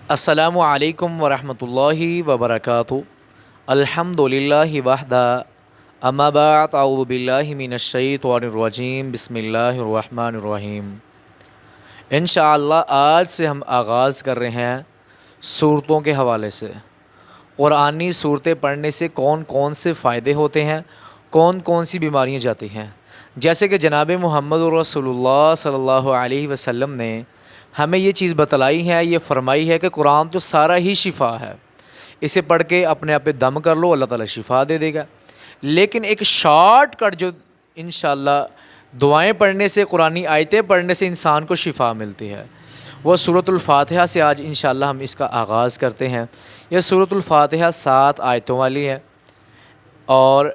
السلام علیکم ورحمۃ اللہ وبرکاتہ۔ الحمدللہ وحدہ، اما بعد، اعوذ باللہ من الشیطان الرجیم، بسم اللہ الرحمن الرحیم۔ انشاءاللہ آج سے ہم آغاز کر رہے ہیں صورتوں کے حوالے سے۔ قرآنی صورتیں پڑھنے سے کون کون سے فائدے ہوتے ہیں، کون کون سی بیماریاں جاتی ہیں۔ جیسے کہ جناب محمد رسول اللہ صلی اللہ علیہ وسلم نے ہمیں یہ چیز بتلائی ہے، یہ فرمائی ہے کہ قرآن تو سارا ہی شفا ہے، اسے پڑھ کے اپنے آپ پہ دم کر لو، اللہ تعالیٰ شفا دے دے گا۔ لیکن ایک شارٹ کٹ جو انشاءاللہ دعائیں پڑھنے سے، قرآنی آیتیں پڑھنے سے انسان کو شفا ملتی ہے، وہ سورۃ الفاتحہ سے آج انشاءاللہ ہم اس کا آغاز کرتے ہیں۔ یہ سورۃ الفاتحہ 7 آیتوں والی ہے اور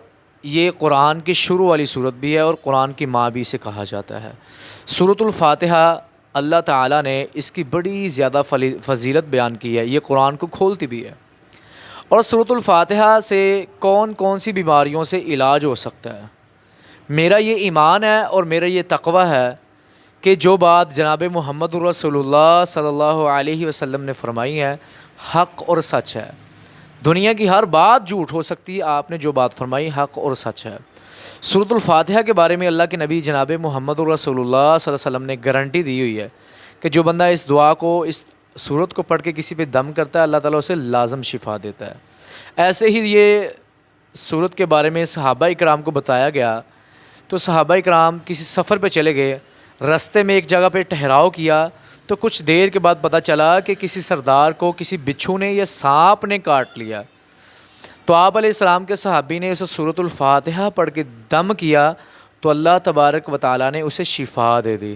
یہ قرآن کی شروع والی صورت بھی ہے اور قرآن کی ماں بھی اسے کہا جاتا ہے۔ سورۃ الفاتحہ اللہ تعالیٰ نے اس کی بڑی زیادہ فضیلت بیان کی ہے، یہ قرآن کو کھولتی بھی ہے۔ اور سورۃ الفاتحہ سے کون کون سی بیماریوں سے علاج ہو سکتا ہے۔ میرا یہ ایمان ہے اور میرا یہ تقوی ہے کہ جو بات جناب محمد رسول اللہ صلی اللہ علیہ وسلم نے فرمائی ہے حق اور سچ ہے۔ دنیا کی ہر بات جھوٹ ہو سکتی ہے، آپ نے جو بات فرمائی حق اور سچ ہے۔ سورۃ الفاتحہ کے بارے میں اللہ کے نبی جناب محمد رسول اللہ صلی اللہ علیہ وسلم نے گارنٹی دی ہوئی ہے کہ جو بندہ اس دعا کو، اس سورت کو پڑھ کے کسی پہ دم کرتا ہے، اللہ تعالیٰ اسے لازم شفا دیتا ہے۔ ایسے ہی یہ سورت کے بارے میں صحابہ اکرام کو بتایا گیا تو صحابہ اکرام کسی سفر پہ چلے گئے، راستے میں ایک جگہ پہ ٹھہراؤ کیا تو کچھ دیر کے بعد پتہ چلا کہ کسی سردار کو کسی بچھو نے یا سانپ نے کاٹ لیا۔ تو آپ علیہ السلام کے صحابی نے اسے سورۃ الفاتحہ پڑھ کے دم کیا تو اللہ تبارک و تعالیٰ نے اسے شفا دے دی۔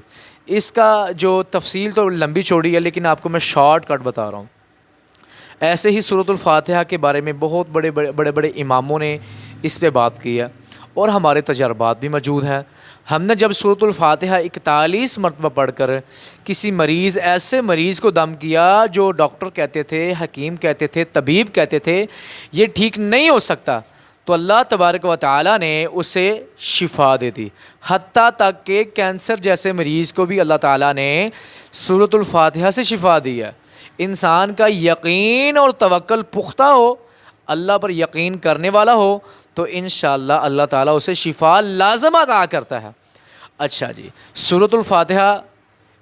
اس کا جو تفصیل تو لمبی چوڑی ہے لیکن آپ کو میں شارٹ کٹ بتا رہا ہوں۔ ایسے ہی سورۃ الفاتحہ کے بارے میں بہت بڑے اماموں نے اس پہ بات کی ہے اور ہمارے تجربات بھی موجود ہیں۔ ہم نے جب سورۃ الفاتحہ 41 مرتبہ پڑھ کر کسی ایسے مریض کو دم کیا جو ڈاکٹر کہتے تھے، حکیم کہتے تھے، طبیب کہتے تھے یہ ٹھیک نہیں ہو سکتا، تو اللہ تبارک و تعالیٰ نے اسے شفا دے دی۔ حتیٰ تک کہ کینسر جیسے مریض کو بھی اللہ تعالیٰ نے سورۃ الفاتحہ سے شفا دی ہے۔ انسان کا یقین اور توکل پختہ ہو، اللہ پر یقین کرنے والا ہو تو انشاءاللہ اللہ تعالیٰ اسے شفا لازم عطا کرتا ہے۔ اچھا جی، سورۃ الفاتحہ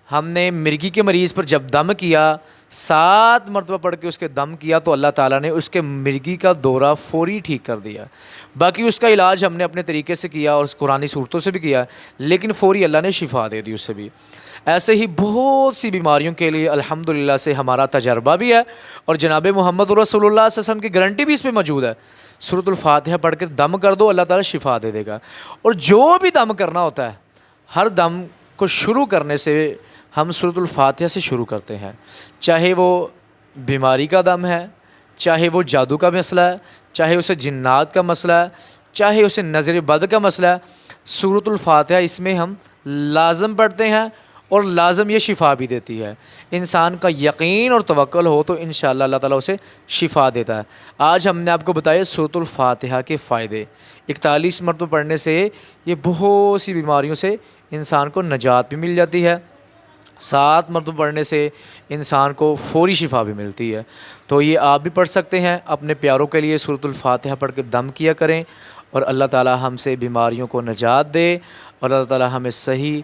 ہم نے مرگی کے مریض پر جب دم کیا، 7 مرتبہ پڑھ کے اس کے دم کیا تو اللہ تعالیٰ نے اس کے مرگی کا دورہ فوری ٹھیک کر دیا۔ باقی اس کا علاج ہم نے اپنے طریقے سے کیا اور اس قرآنی صورتوں سے بھی کیا، لیکن فوری اللہ نے شفا دے دی اس سے بھی۔ ایسے ہی بہت سی بیماریوں کے لیے الحمدللہ سے ہمارا تجربہ بھی ہے اور جناب محمد رسول اللہ صلی اللہ علیہ وسلم کی گارنٹی بھی اس پہ موجود ہے۔ سورۃ الفاتحہ پڑھ کے دم کر دو، اللہ تعالیٰ شفا دے دے گا۔ اور جو بھی دم کرنا ہوتا ہے، ہر دم کو شروع کرنے سے ہم سورۃ الفاتحہ سے شروع کرتے ہیں، چاہے وہ بیماری کا دم ہے، چاہے وہ جادو کا مسئلہ ہے، چاہے اسے جنات کا مسئلہ ہے، چاہے اسے نظر بد کا مسئلہ ہے، سورۃ الفاتحہ اس میں ہم لازم پڑھتے ہیں اور لازم یہ شفا بھی دیتی ہے۔ انسان کا یقین اور توکل ہو تو انشاءاللہ اللہ تعالیٰ اسے شفا دیتا ہے۔ آج ہم نے آپ کو بتایا سورۃ الفاتحہ کے فائدے۔ 41 مرتبہ پڑھنے سے یہ بہت سی بیماریوں سے انسان کو نجات بھی مل جاتی ہے، 7 مرتبہ پڑھنے سے انسان کو فوری شفا بھی ملتی ہے۔ تو یہ آپ بھی پڑھ سکتے ہیں، اپنے پیاروں کے لیے سورۃ الفاتحہ پڑھ کے دم کیا کریں اور اللہ تعالیٰ ہم سے بیماریوں کو نجات دے اور اللہ تعالیٰ ہمیں صحیح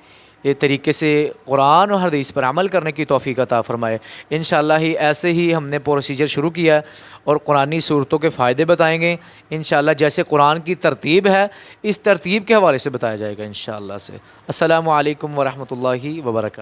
طریقے سے قرآن اور حدیث پر عمل کرنے کی توفیق عطا فرمائے۔ انشاءاللہ ہی ایسے ہی ہم نے پروسیجر شروع کیا ہے اور قرآنی صورتوں کے فائدے بتائیں گے انشاءاللہ، جیسے قرآن کی ترتیب ہے اس ترتیب کے حوالے سے بتایا جائے گا انشاءاللہ سے۔ السلام علیکم ورحمۃ اللہ وبرکاتہ۔